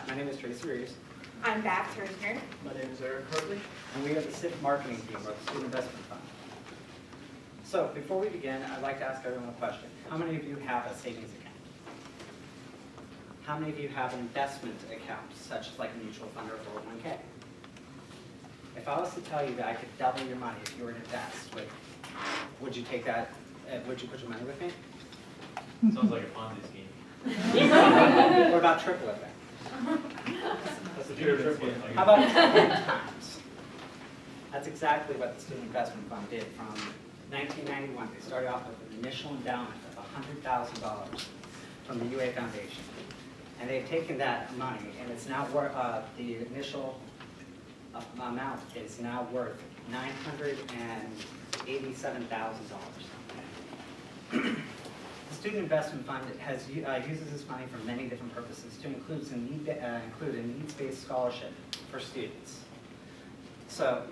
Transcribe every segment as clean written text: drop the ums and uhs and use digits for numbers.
My name is Tracy Reeves, I'm Babs Hirschner. My name is Eric Hartley. and we are the SIF marketing team, or the Student Investment Fund. So, before we begin, I'd like to ask everyone a question. How many of you have a savings account? How many of you have an investment account, such as like a mutual fund or a 401k? If I was to tell you that I could double your money if you were to invest, would you take that, would you put your money with me? Sounds like a Ponzi scheme. Or about triple it then? That's a pyramid scheme. How about 10 times? That's exactly what the Student Investment Fund did. From 1991, they started off with an initial endowment of $100,000 from the UAF Foundation. And they've taken that money, and it's now worth, the initial amount is now worth $987,000. The Student Investment Fund uses this money for many different purposes, to include a needs-based scholarship for students. So,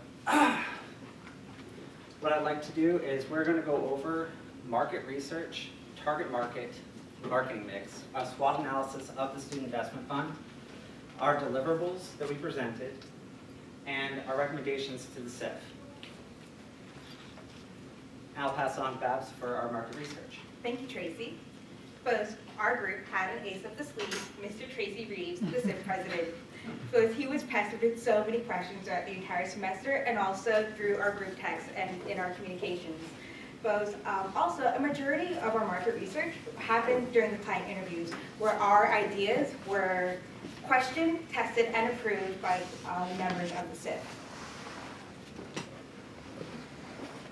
what I'd like to do is we're going to go over market research, target market, marketing mix, a SWOT analysis of the Student Investment Fund, our deliverables that we presented, and our recommendations to the SIF. I'll pass on Babs for our market research. Thank you, Tracy. First, our group had an ace up the sleeve, Mr. Tracy Reeves, the SIF president. First, he was pestered with so many questions throughout the entire semester and also through our group text and in our communications. Also, a majority of our market research happened during the client interviews, where our ideas were questioned, tested, and approved by members of the SIF.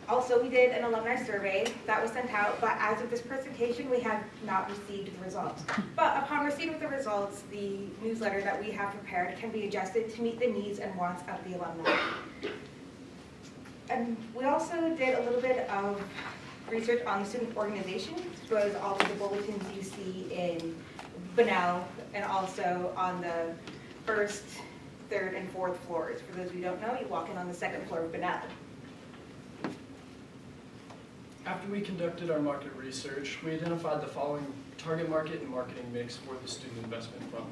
Also, we did an alumni survey that was sent out, but as of this presentation, we have not received the results. But upon receipt of the results, the newsletter that we have prepared can be adjusted to meet the needs and wants of the alumni. And we also did a little bit of research on the student organization, as well as all of the bulletins you see in Bunnell, and also on the first, third, and fourth floors. For those who don't know, you walk in on the second floor of Bunnell. After we conducted our market research, we identified the following target market and marketing mix for the Student Investment Fund.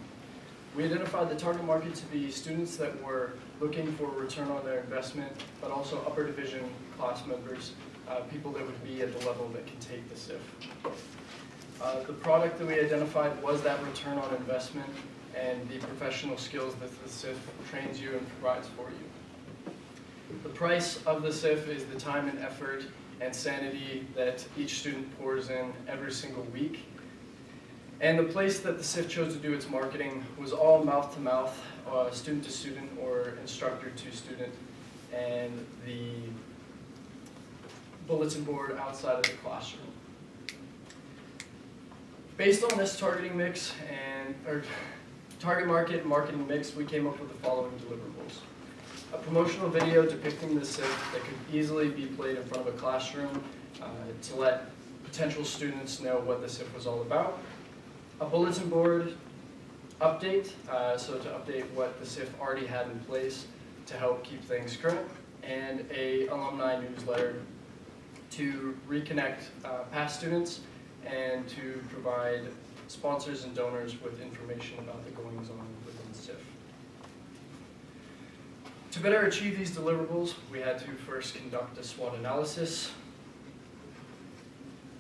We identified the target market to be students that were looking for a return on their investment, but also upper division class members, people that would be at the level that can take the SIF. The product that we identified was that return on investment and the professional skills that the SIF trains you and provides for you. The price of the SIF is the time and effort and sanity that each student pours in every single week. And the place that the SIF chose to do its marketing was all mouth-to-mouth, student-to-student, or instructor-to-student, and the bulletin board outside of the classroom. Based on this targeting mix or target market and marketing mix, we came up with the following deliverables. A promotional video depicting the SIF that could easily be played in front of a classroom to let potential students know what the SIF was all about. A bulletin board update, so to update what the SIF already had in place to help keep things current, and a alumni newsletter to reconnect past students and to provide sponsors and donors with information about the goings-on within the SIF. To better achieve these deliverables, we had to first conduct a SWOT analysis.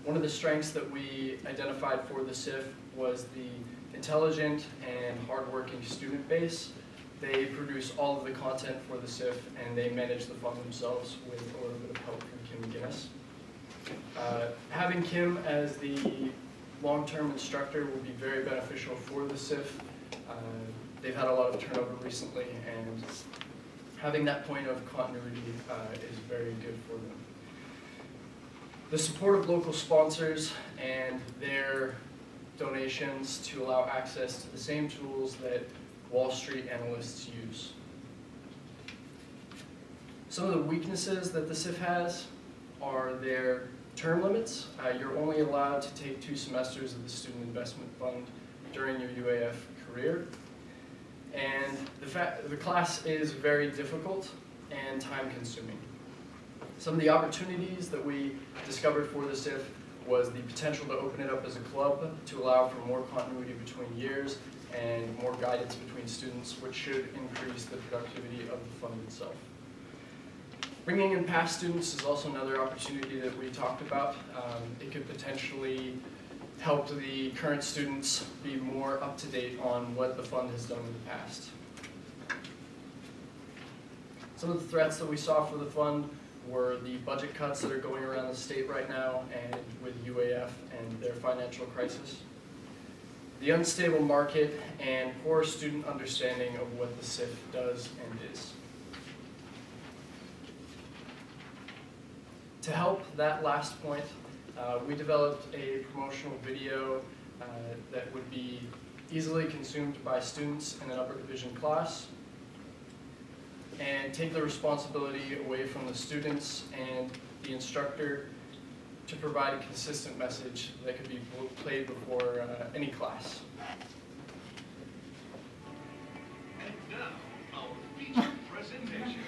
One of the strengths that we identified for the SIF was the intelligent and hardworking student base. They produce all of the content for the SIF, and they manage the fund themselves with a little bit of help from Kim McGinnis. Having Kim as the long-term instructor will be very beneficial for the SIF. They've had a lot of turnover recently, and having that point of continuity is very good for them. The support of local sponsors and their donations to allow access to the same tools that Wall Street analysts use. Some of the weaknesses that the SIF has are their term limits. You're only allowed to take 2 semesters of the Student Investment Fund during your UAF career. And the class is very difficult and time-consuming. Some of the opportunities that we discovered for the SIF was the potential to open it up as a club to allow for more continuity between years and more guidance between students, which should increase the productivity of the fund itself. Bringing in past students is also another opportunity that we talked about. It could potentially help the current students be more up to date on what the fund has done in the past. Some of the threats that we saw for the fund were the budget cuts that are going around the state right now, and with UAF and their financial crisis. The unstable market and poor student understanding of what the SIF does and is. To help that last point, we developed a promotional video that would be easily consumed by students in an upper division class and take the responsibility away from the students and the instructor to provide a consistent message that could be played before any class. And now, our featured presentation.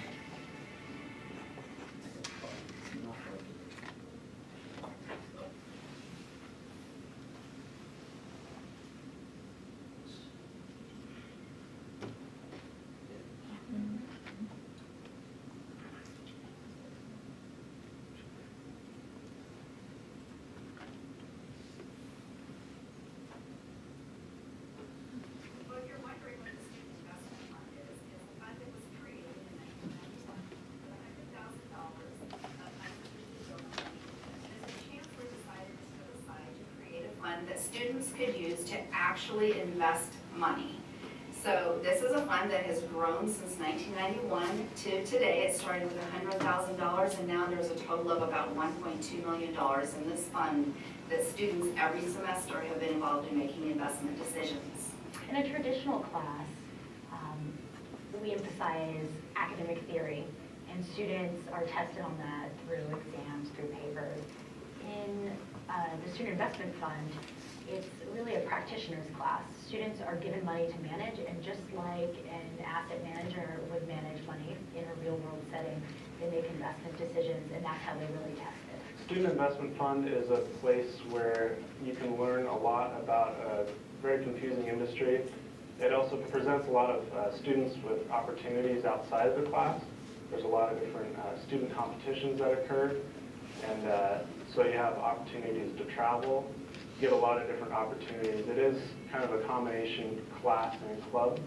Well, if you're wondering what the Student Investment Fund is a fund that was created in 1991 with $100,000 of unrestricted donor money. And as the Chancellor decided to set aside to create a fund that students could use to actually invest money. So this is a fund that has grown since 1991 to today. It started with $100,000 and now there's a total of about $1.2 million in this fund that students every semester have been involved in making investment decisions. In a traditional class, we emphasize academic theory, and students are tested on that through exams, through papers. In the Student Investment Fund, it's really a practitioner's class. Students are given money to manage, and just like an asset manager would manage money in a real-world setting, they make investment decisions, and that's how they really test it. Student Investment Fund is a place where you can learn a lot about a very confusing industry. It also presents a lot of students with opportunities outside of the class. There's a lot of different student competitions that occur, and so you have opportunities to travel. You get a lot of different opportunities. It is kind of a combination class and club.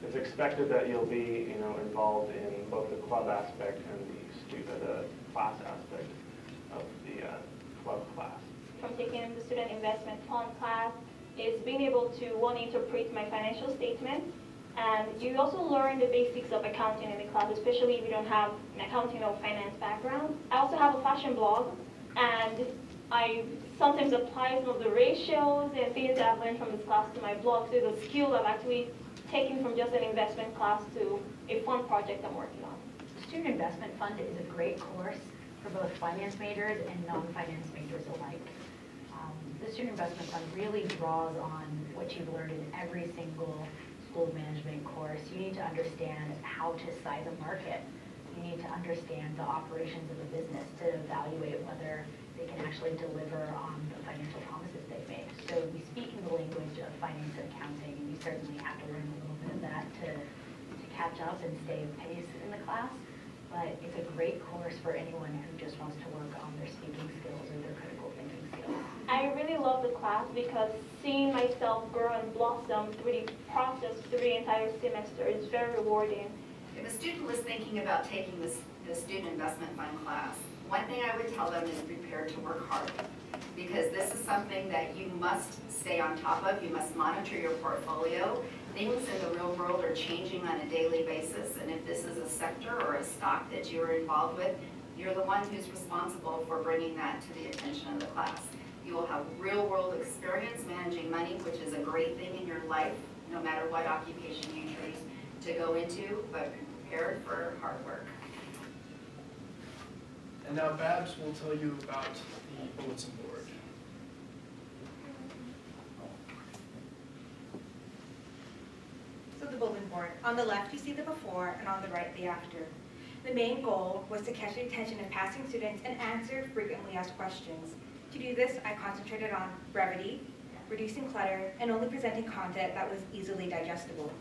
It's expected that you'll be, involved in both the club aspect and the class aspect of the club class. From taking the Student Investment Fund class is being able to, one, interpret my financial statement, and you also learn the basics of accounting in the class, especially if you don't have an accounting or finance background. I also have a fashion blog, and I sometimes apply some of the ratios and things that I've learned from this class to my blog, so it's a skill I've actually taken from just an investment class to a fun project I'm working on. The Student Investment Fund is a great course for both finance majors and non-finance majors alike. The Student Investment Fund really draws on what you've learned in every single school management course. You need to understand how to size a market. You need to understand the operations of a business to evaluate whether they can actually deliver on the financial promises they've made. So we speak in the language of finance and accounting, and you certainly have to learn a little bit of that to catch up and stay pace in the class. But it's a great course for anyone who just wants to work on their speaking skills or their critical thinking skills. I really love the class because seeing myself grow and blossom through the process, through the entire semester, is very rewarding. If a student was thinking about taking the Student Investment Fund class, one thing I would tell them is prepare to work hard, because this is something that you must stay on top of. You must monitor your portfolio. Things in the real world are changing on a daily basis, and if this is a sector or a stock that you're involved with, you're the one who's responsible for bringing that to the attention of the class. You will have real world experience managing money, which is a great thing in your life, no matter what occupation you choose to go into, but be prepared for hard work. And now Babs will tell you about the Bulletin Board. So the bulletin board, on the left you see the before and on the right the after. The main goal was to catch the attention of passing students and answer frequently asked questions. To do this, I concentrated on brevity, reducing clutter, and only presenting content that was easily digestible.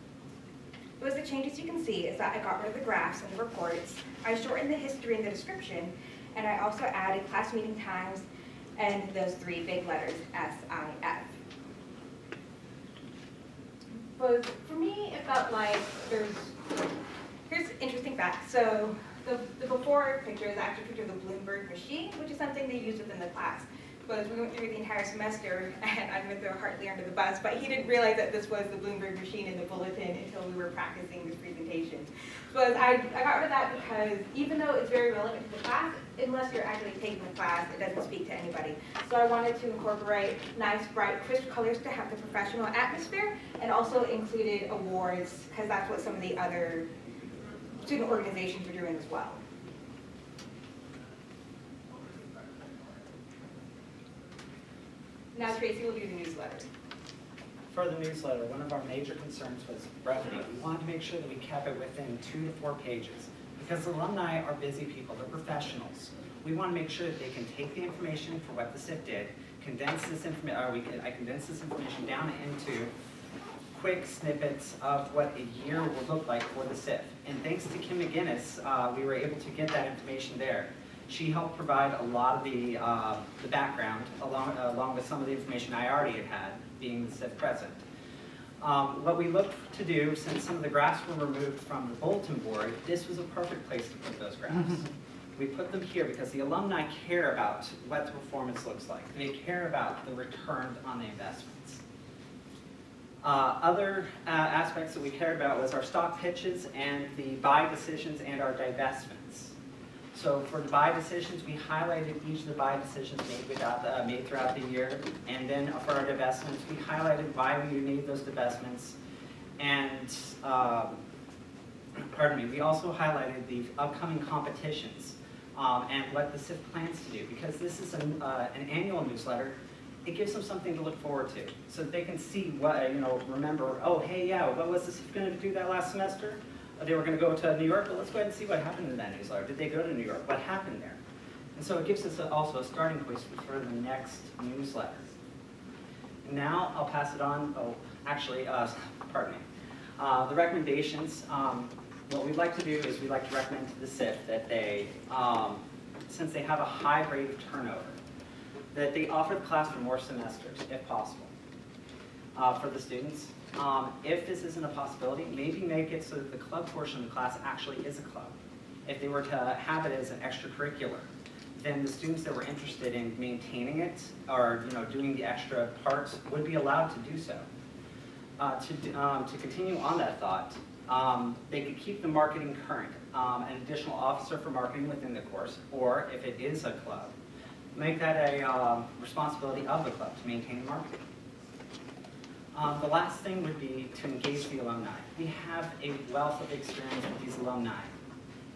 Those the changes you can see is that I got rid of the graphs and the reports, I shortened the history and the description, and I also added class meeting times and those 3 big letters, SIF. But for me, it felt like here's an interesting fact. So the before picture is actually a picture of the Bloomberg machine, which is something they use within the class. But we went through the entire semester, and I went through Hartley under the bus, but he didn't realize that this was the Bloomberg machine in the bulletin until we were practicing this presentation. So I got rid of that because even though it's very relevant to the class, unless you're actually taking the class, it doesn't speak to anybody. So I wanted to incorporate nice, bright, crisp colors to have the professional atmosphere, and also included awards, because that's what some of the other student organizations are doing as well. Now Tracy will do the newsletter. For the newsletter, one of our major concerns was brevity. We wanted to make sure that we kept it within 2 to 4 pages because alumni are busy people, they're professionals. We want to make sure that they can take the information for what the SIF did, condense this information, I condensed this information down into quick snippets of what a year would look like for the SIF. And thanks to Kim McGinnis, we were able to get that information there. She helped provide a lot of the background, along with some of the information I already had, being the SIF president. What we looked to do, since some of the graphs were removed from the bulletin board, this was a perfect place to put those graphs. We put them here because the alumni care about what the performance looks like. They care about the return on the investments. Other aspects that we cared about was our stock pitches and the buy decisions and our divestments. So for the buy decisions, we highlighted each of the buy decisions made throughout the year. And then for our divestments, we highlighted why we made those divestments. And, we also highlighted the upcoming competitions and what the SIF plans to do. Because this is an annual newsletter, it gives them something to look forward to. So that they can see what, remember, oh, hey, yeah, what was the SIF going to do that last semester? They were going to go to New York, but let's go ahead and see what happened in that newsletter. Did they go to New York? What happened there? And so it gives us also a starting point for the next newsletter. Now I'll pass it on. Oh, actually, pardon me. The recommendations. What we'd like to do is we'd like to recommend to the SIF that they, since they have a high rate of turnover, that they offer the class for more semesters, if possible, for the students. If this isn't a possibility, maybe make it so that the club portion of the class actually is a club. If they were to have it as an extracurricular, then the students that were interested in maintaining it or doing the extra parts would be allowed to do so. To continue on that thought, they could keep the marketing current, an additional officer for marketing within the course, or if it is a club, make that a responsibility of the club to maintain marketing. The last thing would be to engage the alumni. We have a wealth of experience with these alumni.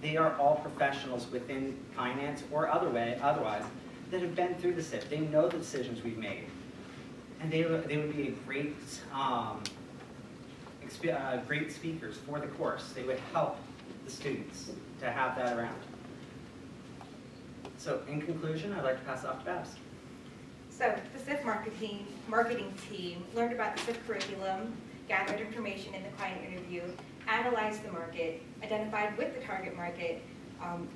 They are all professionals within finance or otherwise that have been through the SIF. They know the decisions we've made. And they would be great, great speakers for the course. They would help the students to have that around. So in conclusion, I'd like to pass it off to Babs. So the SIF marketing team learned about the SIF curriculum, gathered information in the client interview, analyzed the market, identified with the target market,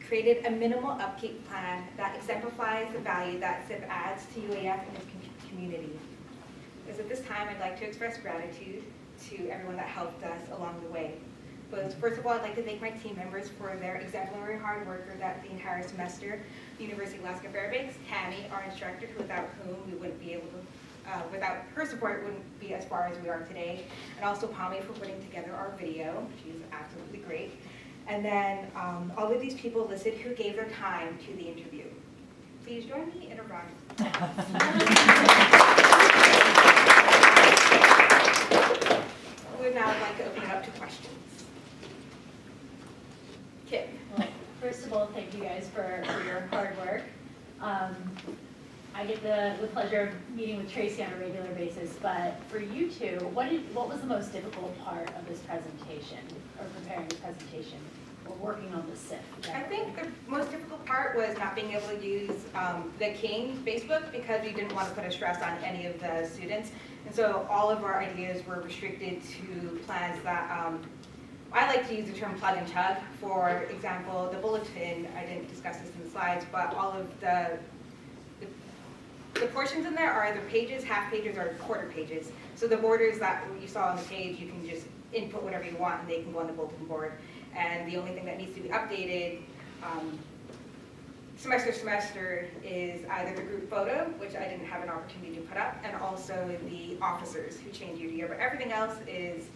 created a minimal upkeep plan that exemplifies the value that SIF adds to UAF and its community. Because at this time, I'd like to express gratitude to everyone that helped us along the way. But first of all, I'd like to thank my team members for their exemplary hard work throughout the entire semester. The University of Alaska Fairbanks, Tammy, our instructor, without whom we wouldn't be able to, without her support, wouldn't be as far as we are today. And also Palmy for putting together our video. She's absolutely great. And then all of these people listed who gave their time to the interview. Please join me in a round. We would now like to open it up to questions. Kim. Well, first of all, thank you guys for your hard work. I get the pleasure of meeting with Tracy on a regular basis, but for you two, what was the most difficult part of this presentation, or preparing the presentation? or working on the SIF? I think the most difficult part was not being able to use the King Facebook because we didn't want to put a stress on any of the students. And so all of our ideas were restricted to plans that, I like to use the term plug and chug. For example, the bulletin, I didn't discuss this in the slides, but all of the portions in there are either pages, half pages, or quarter pages. So the borders that you saw on the page, you can just input whatever you want and they can go on the bulletin board. And the only thing that needs to be updated semester to semester is either the group photo, which I didn't have an opportunity to put up, and also the officers who change year to year. But everything else is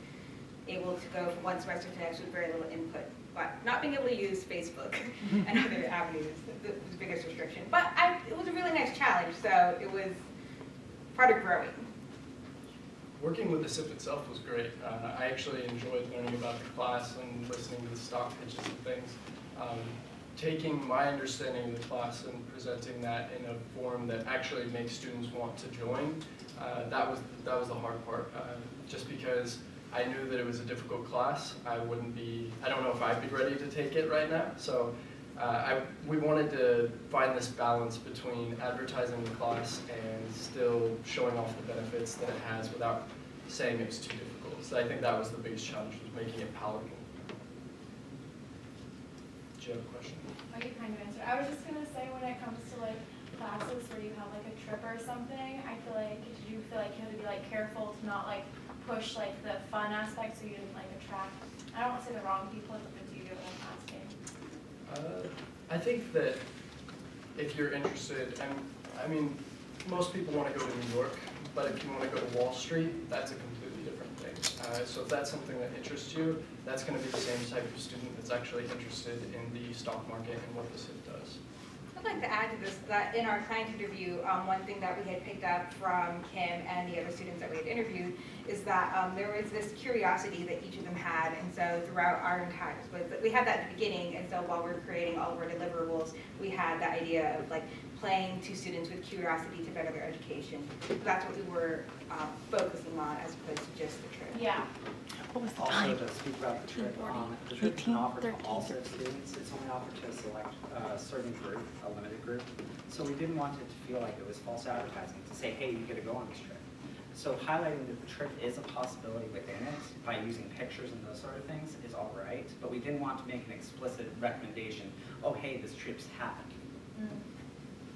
able to go from one semester to next with very little input. But not being able to use Facebook and other avenues was the biggest restriction. But it was a really nice challenge, so it was part of growing. Working with the SIP itself was great. I actually enjoyed learning about the class and listening to the stock pitches and things. Taking my understanding of the class and presenting that in a form that actually makes students want to join, that was the hard part. Just because I knew that it was a difficult class, I don't know if I'd be ready to take it right now. So we wanted to find this balance between advertising the class and still showing off the benefits that it has without saying it's too difficult. So I think that was the biggest challenge, was making it palatable. Do you have a question? Oh, you kind of answered. I was just going to say, when it comes to like classes where you have like a trip or something, I feel like, did you feel like you had to be like careful to not like push like the fun aspect so you didn't like attract, I don't want to say the wrong people, but do you get what I'm asking? I think that if you're interested, I mean, most people want to go to New York, but if you want to go to Wall Street, that's a completely different thing. So if that's something that interests you, that's going to be the same type of student that's actually interested in the stock market and what the SIP does. I'd like to add to this that in our client interview, one thing that we had picked up from Kim and the other students that we had interviewed is that there was this curiosity that each of them had, and so throughout our entire, we had that at the beginning, and so while we were creating all of our deliverables, we had the idea of like playing to students with curiosity to better their education. That's what we were focusing on as opposed to just the trip. Yeah. Also, to speak about the trip isn't offered to all SIP students. It's only offered to a select certain group, a limited group. So we didn't want it to feel like it was false advertising to say, hey, you get to go on this trip. So highlighting that the trip is a possibility within it by using pictures and those sort of things is all right, but we didn't want to make an explicit recommendation, oh, hey, this trip's happening.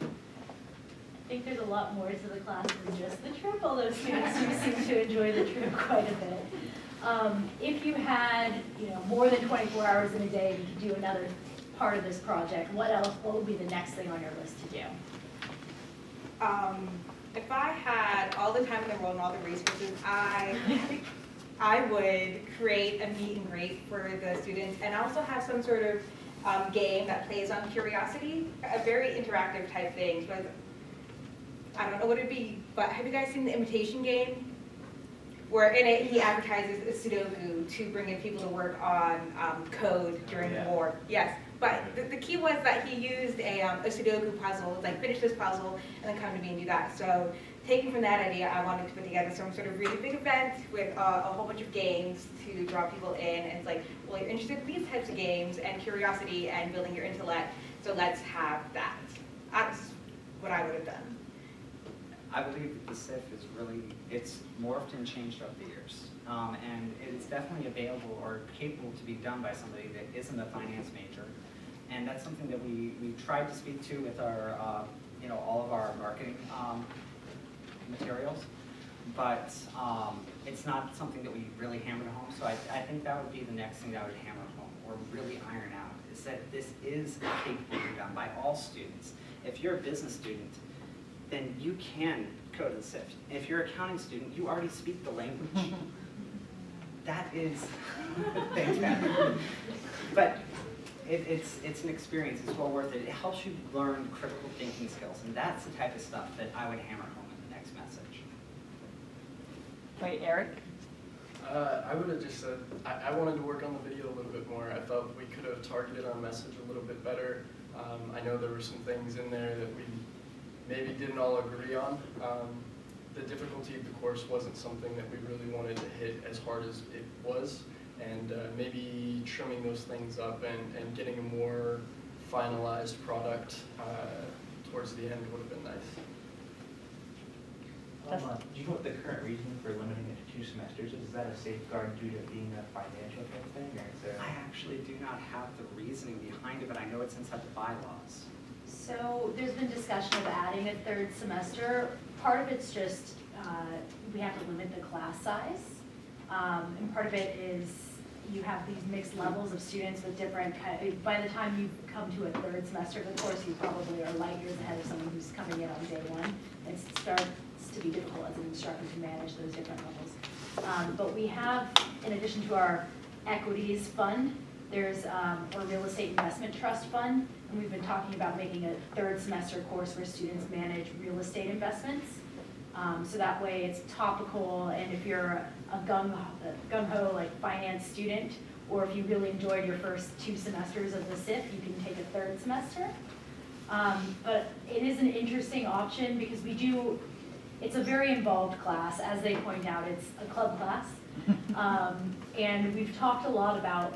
I think there's a lot more to the class than just the trip, although students do seem to enjoy the trip quite a bit. If you had, more than 24 hours in a day to do another part of this project, what would be the next thing on your list to do? If I had all the time in the world and all the resources, I would create a meet and greet for the students and also have some sort of game that plays on curiosity, a very interactive type thing. But I don't know what it'd be, but have you guys seen the Imitation Game? Where in it he advertises a Sudoku to bring in people to work on code during the war. Yes, but the key was that he used a Sudoku puzzle, like finish this puzzle and then come to me and do that. So taking from that idea, I wanted to put together some sort of really big event with a whole bunch of games to draw people in. And it's like, well, you're interested in these types of games and curiosity and building your intellect, so let's have that. That's what I would have done. I believe that the SIF is really, it's morphed and changed over the years. And it's definitely available or capable to be done by somebody that isn't a finance major. And that's something that we tried to speak to with our, all of our marketing materials. But it's not something that we really hammered home. So I think that would be the next thing that I would hammer home or really iron out, is that this is capable to be done by all students. If you're a business student, then you can code in SIF. If you're an accounting student, you already speak the language. That is fantastic. But it's an experience, it's well worth it. It helps you learn critical thinking skills, and that's the type of stuff that I would hammer home in the next message. Wait, Eric? I would have just said, I wanted to work on the video a little bit more. I felt we could have targeted our message a little bit better. I know there were some things in there that we maybe didn't all agree on. The difficulty of the course wasn't something that we really wanted to hit as hard as it was. and maybe trimming those things up and getting a more finalized product towards the end would have been nice. Do you know what the current reason for limiting it to 2 semesters is? Is that a safeguard due to being a financial type of thing, or is there? I actually do not have the reasoning behind it, but I know it's inside the bylaws. So there's been discussion of adding a 3rd semester. Part of it's just, we have to limit the class size. And part of it is you have these mixed levels of students with different, by the time you come to a 3rd semester of the course, you probably are light years ahead of someone who's coming in on day 1. It starts to be difficult as an instructor to manage those different levels. But we have, in addition to our equities fund, there's a real estate investment trust fund, and we've been talking about making a 3rd semester course where students manage real estate investments. So that way it's topical, and if you're a gung-ho like finance student, or if you really enjoyed your first 2 semesters of the SIF, you can take a 3rd semester. But it is an interesting option because it's a very involved class. As they point out, it's a club class. And we've talked a lot about,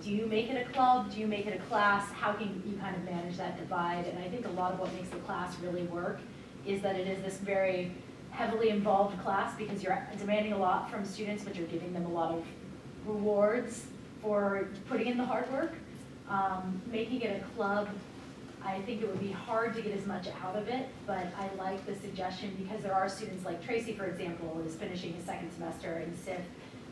do you make it a club? Do you make it a class? How can you kind of manage that divide? And I think a lot of what makes the class really work is that it is this very heavily involved class because you're demanding a lot from students, but you're giving them a lot of rewards for putting in the hard work. Making it a club, I think it would be hard to get as much out of it, but I like the suggestion because there are students like Tracy, for example, is finishing his 2nd semester in SIF.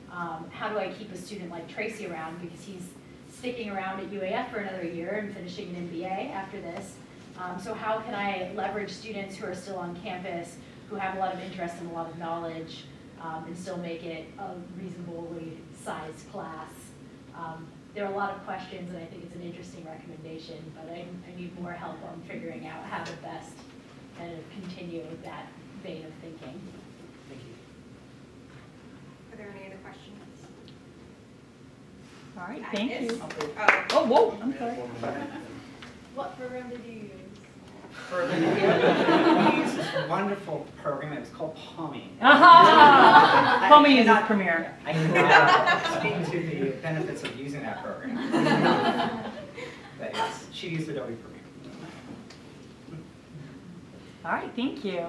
How do I keep a student like Tracy around because he's sticking around at UAF for another year and finishing an MBA after this? So how can I leverage students who are still on campus, who have a lot of interest and a lot of knowledge, and still make it a reasonably sized class? There are a lot of questions, and I think it's an interesting recommendation, but I need more help on figuring out how to best kind of continue that vein of thinking. Thank you. Are there any other questions? All right, thank you. Oh, Oh, whoa, I'm sorry. What program did you use? We used this wonderful program. It was called Pommy. Aha! Pommy is our premier. I cannot speak to the benefits of using that program. But yes, she used Adobe Premiere. All right, thank you.